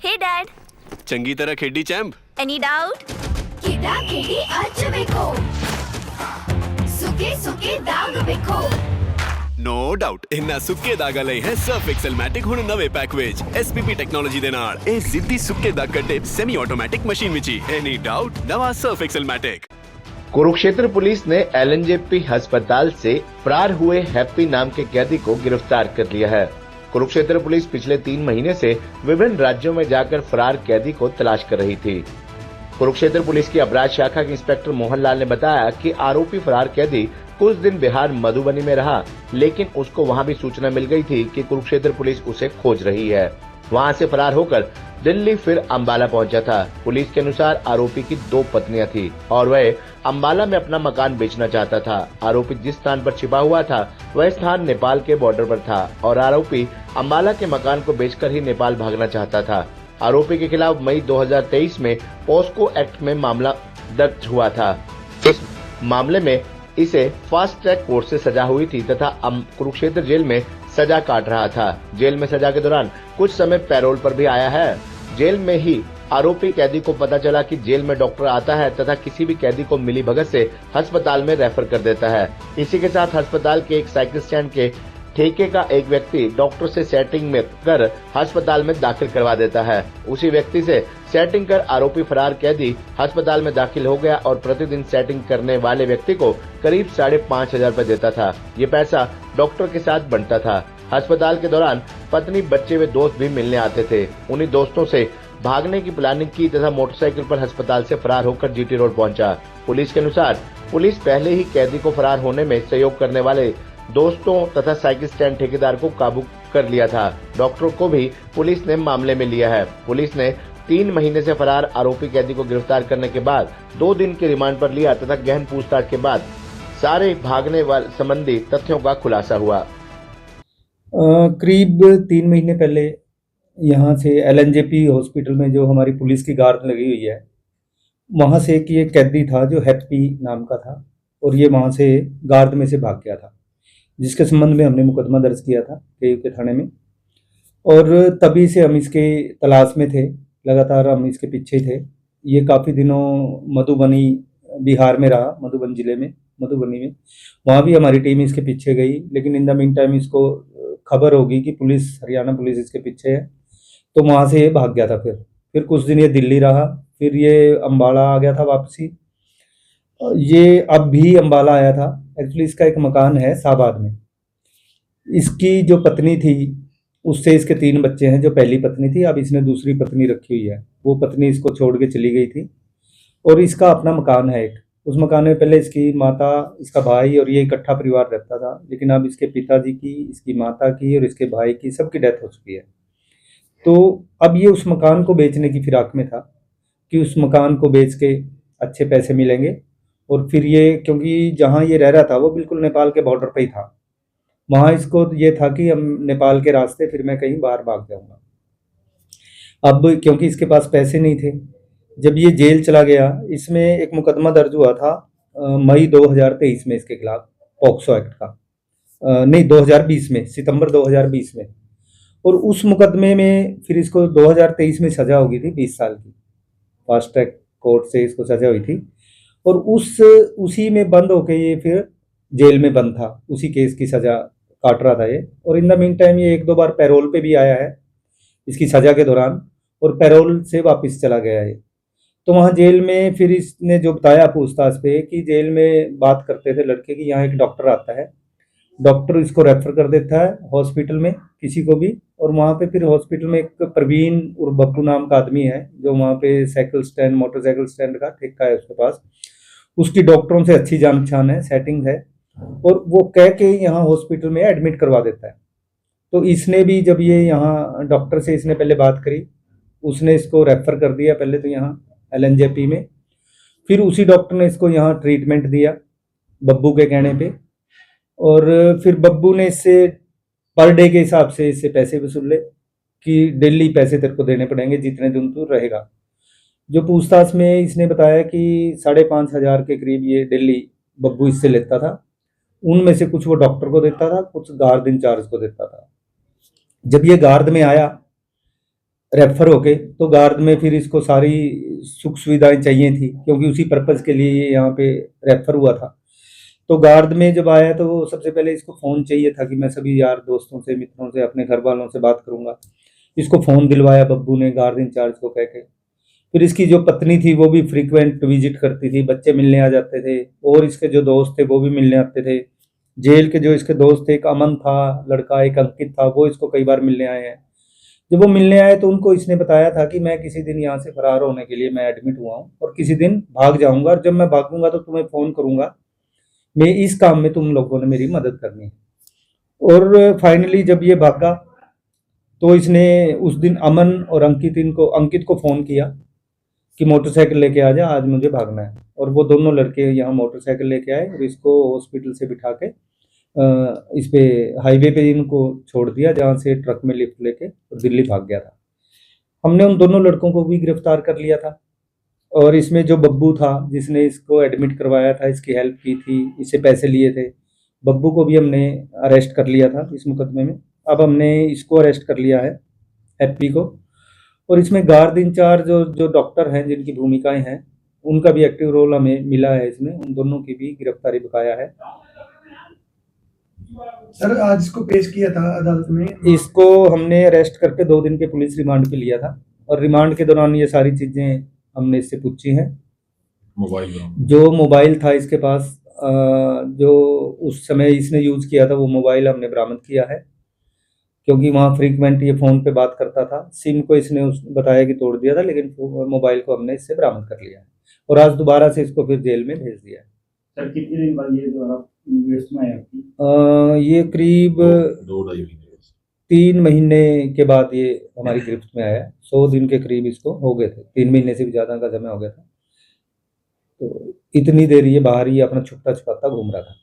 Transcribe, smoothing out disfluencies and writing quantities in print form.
Hey Dad, चंगी तरह खेडी चैंप। any doubt? ಕಿಡ ಕಿಡಿ ಹಚ್ಚಬೇಕು ಸುಖಿ ಸುಖಿ ದಾಗ ಬೇಕು नो डाउट इन्ना सुक्के दागा लई है सर्फ एक्सेल मैटिक हुण नवे पैक विच एसपीपी टेक्नोलॉजी दे नाल ए जिद्दी सुक्के दाग कड्डे सेमी ऑटोमैटिक मशीन विच ही एनी डाउट नवा Surf Excel Matic. Kurukshetra police ने एलएनजेपी अस्पताल से फरार हुए हैप्पी नाम के कैदी को गिरफ्तार कर लिया है। कुरुक्षेत्र पुलिस पिछले 3 महीने से विभिन्न राज्यों में जाकर फरार कैदी को तलाश कर रही थी। कुरुक्षेत्र पुलिस की अपराध शाखा के इंस्पेक्टर मोहनलाल ने बताया कि आरोपी फरार कैदी कुछ दिन बिहार मधुबनी में रहा, लेकिन उसको वहां भी सूचना मिल गई थी कि कुरुक्षेत्र पुलिस उसे खोज रही है। वहां से फरार होकर दिल्ली फिर अंबाला पहुंचा था। पुलिस के अनुसार आरोपी की 2 पत्नियां थी और वह अंबाला में अपना मकान बेचना चाहता था। आरोपी जिस स्थान पर छिपा हुआ था वह स्थान नेपाल के बॉर्डर पर था और आरोपी अंबाला के मकान को बेचकर ही नेपाल भागना चाहता था। आरोपी के खिलाफ मई 2023 में पोस्को एक्ट में मामला दर्ज हुआ था। इस मामले में इसे फास्ट ट्रैक कोर्ट से सजा हुई थी तथा कुरुक्षेत्र जेल में सजा काट रहा था। जेल में सजा के दौरान कुछ समय पैरोल पर भी आया है। जेल में ही आरोपी कैदी को पता चला कि जेल में डॉक्टर आता है तथा किसी भी कैदी को मिली भगत से अस्पताल में रेफर कर देता है। इसी के साथ अस्पताल के एक साइकिल स्टैंड के ठेके का एक व्यक्ति डॉक्टर से सेटिंग में कर अस्पताल में दाखिल करवा देता है। उसी व्यक्ति से सेटिंग कर आरोपी फरार कैदी अस्पताल में दाखिल हो गया और प्रतिदिन सेटिंग करने वाले व्यक्ति को करीब 5,500 रुपए देता था। ये पैसा डॉक्टर के साथ बंटता था। अस्पताल के दौरान पत्नी, बच्चे व दोस्त भी मिलने आते थे। उन्हीं दोस्तों से भागने की प्लानिंग की तथा मोटरसाइकिल पर अस्पताल से फरार होकर जीटी रोड पहुंचा। पुलिस के अनुसार पुलिस पहले ही कैदी को फरार होने में सहयोग करने वाले दोस्तों तथा साइकिल स्टैंड ठेकेदार को काबू कर लिया था। डॉक्टर को भी पुलिस ने मामले में लिया है। पुलिस ने 3 महीने से फरार आरोपी कैदी को गिरफ्तार करने के बाद 2 दिन के रिमांड पर लिया तथा गहन पूछताछ के बाद सारे भागने वाले संबंधी तथ्यों का खुलासा हुआ। करीब 3 महीने पहले यहाँ से एलएनजेपी हॉस्पिटल में जो हमारी पुलिस की गार्ड लगी हुई है, वहाँ से एक ये कैदी था जो हैप्पी नाम का था और ये वहाँ से गार्ड में से भाग गया था, जिसके संबंध में हमने मुकदमा दर्ज किया था केयू के थाने में। और तभी से हम इसके तलाश में थे, लगातार हम इसके पीछे थे। ये काफ़ी दिनों मधुबनी बिहार में रहा, मधुबनी जिले में, मधुबनी में। वहाँ भी हमारी टीम इसके पीछे गई, लेकिन इन द मीन टाइम इसको खबर होगी कि पुलिस, हरियाणा पुलिस इसके पीछे है, तो वहाँ से ये भाग गया था। फिर कुछ दिन ये दिल्ली रहा, फिर ये अंबाला आ गया था वापसी। ये अब भी अंबाला आया था। एक्चुअली इसका एक मकान है शाहबाद में। इसकी जो पत्नी थी उससे इसके 3 बच्चे हैं। जो पहली पत्नी थी, अब इसने दूसरी पत्नी रखी हुई है। वो पत्नी इसको छोड़ के चली गई थी और इसका अपना मकान है एक। उस मकान में पहले इसकी माता, इसका भाई और ये इकट्ठा परिवार रहता था, लेकिन अब इसके पिताजी की, इसकी माता की और इसके भाई की सबकी डेथ हो चुकी है। तो अब ये उस मकान को बेचने की फिराक में था कि उस मकान को बेच के अच्छे पैसे मिलेंगे। और फिर ये, क्योंकि जहाँ ये रह रहा था वो बिल्कुल नेपाल के बॉर्डर पे ही था, वहाँ इसको ये था कि हम नेपाल के रास्ते फिर मैं कहीं बाहर भाग जाऊँगा। अब क्योंकि इसके पास पैसे नहीं थे, जब ये जेल चला गया, इसमें एक मुकदमा दर्ज हुआ था मई 2023 में इसके खिलाफ, पॉक्सो एक्ट का। नहीं, 2020 में, सितंबर 2020 में। और उस मुकदमे में फिर इसको 2023 में सजा हो गई थी 20 साल की। फास्ट ट्रैक कोर्ट से इसको सजा हुई थी और उसी में बंद होके ये फिर जेल में बंद था। उसी केस की सजा काट रहा था ये। और इन द मीन टाइम ये 1-2 बार पैरोल पे भी आया है इसकी सजा के दौरान, और पैरोल से वापस चला गया है। तो वहाँ जेल में फिर इसने जो बताया पूछताछ पे कि जेल में बात करते थे लड़के की, यहाँ एक डॉक्टर आता है, डॉक्टर इसको रेफर कर देता है हॉस्पिटल में किसी को भी। और वहाँ पे फिर हॉस्पिटल में एक प्रवीण और बब्बू नाम का आदमी है जो वहाँ पे साइकिल स्टैंड, मोटरसाइकिल स्टैंड का ठेका है उसके पास। उसकी डॉक्टरों से अच्छी जान पहचान है, सेटिंग है, और वो कह के यहाँ हॉस्पिटल में एडमिट करवा देता है। तो इसने भी, जब ये यहाँ डॉक्टर से इसने पहले बात करी, उसने इसको रेफर कर दिया पहले तो यहाँ एलएनजेपी में। फिर उसी डॉक्टर ने इसको यहाँ ट्रीटमेंट दिया बब्बू के कहने पे, और फिर बब्बू ने इससे पर डे के हिसाब से इससे पैसे वसूल ले कि डेली पैसे तेरे को देने पड़ेंगे जितने दिन तू रहेगा। जो पूछताछ में इसने बताया कि 5,500 के करीब ये डेली बब्बू इससे लेता था। उनमें से कुछ वो डॉक्टर को देता था, कुछ गार्ड इंचार्ज को देता था। जब ये गार्ड में आया रेफर होके, तो गार्ड में फिर इसको सारी सुख सुविधाएं चाहिए थी, क्योंकि उसी पर्पज़ के लिए ये यहाँ पे रेफर हुआ था। तो गार्ड में जब आया तो सबसे पहले इसको फ़ोन चाहिए था कि मैं सभी यार दोस्तों से, मित्रों से, अपने घर वालों से बात करूँगा। इसको फ़ोन दिलवाया बब्बू ने गार्ड इंचार्ज को कह के। फिर इसकी जो पत्नी थी वो भी फ्रीक्वेंट विजिट करती थी, बच्चे मिलने आ जाते थे और इसके जो दोस्त थे वो भी मिलने आते थे। जेल के जो इसके दोस्त थे, एक अमन था लड़का, एक अंकित था, वो इसको कई बार मिलने आए हैं। जब वो मिलने आए तो उनको इसने बताया था कि मैं किसी दिन यहाँ से फरार होने के लिए मैं एडमिट हुआ हूँ और किसी दिन भाग जाऊँगा, और जब मैं भागूँगा तो तुम्हें फ़ोन करूँगा। मैं इस काम में तुम लोगों ने मेरी मदद करनी है। और फाइनली जब ये भागा तो इसने उस दिन अमन और अंकित को फ़ोन किया कि मोटरसाइकिल लेके आ जा, आज मुझे भागना है। और वो दोनों लड़के यहाँ मोटरसाइकिल लेके आए और इसको हॉस्पिटल से बिठा के इस पे हाईवे पे इनको छोड़ दिया, जहाँ से ट्रक में लिफ्ट लेके और दिल्ली भाग गया था। हमने उन दोनों लड़कों को भी गिरफ्तार कर लिया था। और इसमें जो बब्बू था जिसने इसको एडमिट करवाया था, इसकी हेल्प की थी, इससे पैसे लिए थे, बब्बू को भी हमने अरेस्ट कर लिया था इस मुकदमे में। अब हमने इसको अरेस्ट कर लिया है, हैप्पी को। और इसमें गार्ड इंचार्ज और जो डॉक्टर हैं जिनकी भूमिकाएं हैं, उनका भी एक्टिव रोल हमें मिला है इसमें, उन दोनों की भी गिरफ्तारी बकाया है। सर आज इसको पेश किया था अदालत में। इसको हमने अरेस्ट करके 2 दिन के पुलिस रिमांड पे लिया था और रिमांड के दौरान ये सारी चीज़ें हमने इससे पूछी हैं। जो मोबाइल था इसके पास, जो उस समय इसने यूज़ किया था, वो मोबाइल हमने बरामद किया है, क्योंकि वहाँ फ्रीक्वेंट ये फ़ोन पे बात करता था। सिम को इसने बताया कि तोड़ दिया था, लेकिन मोबाइल को हमने इससे बरामद कर लिया है और आज दोबारा से इसको फिर जेल में भेज दिया है। सर कितने दिन बाद ये दोबारा लिस्ट में आया आपकी? ये करीब 3 महीने के बाद ये हमारी गिरफ्त में आया। 100 दिन के करीब इसको हो गए थे, 3 महीने से भी ज़्यादा का समय हो गया था। तो इतनी देर ये बाहर ही अपना छुपता छुपाता घूम रहा था।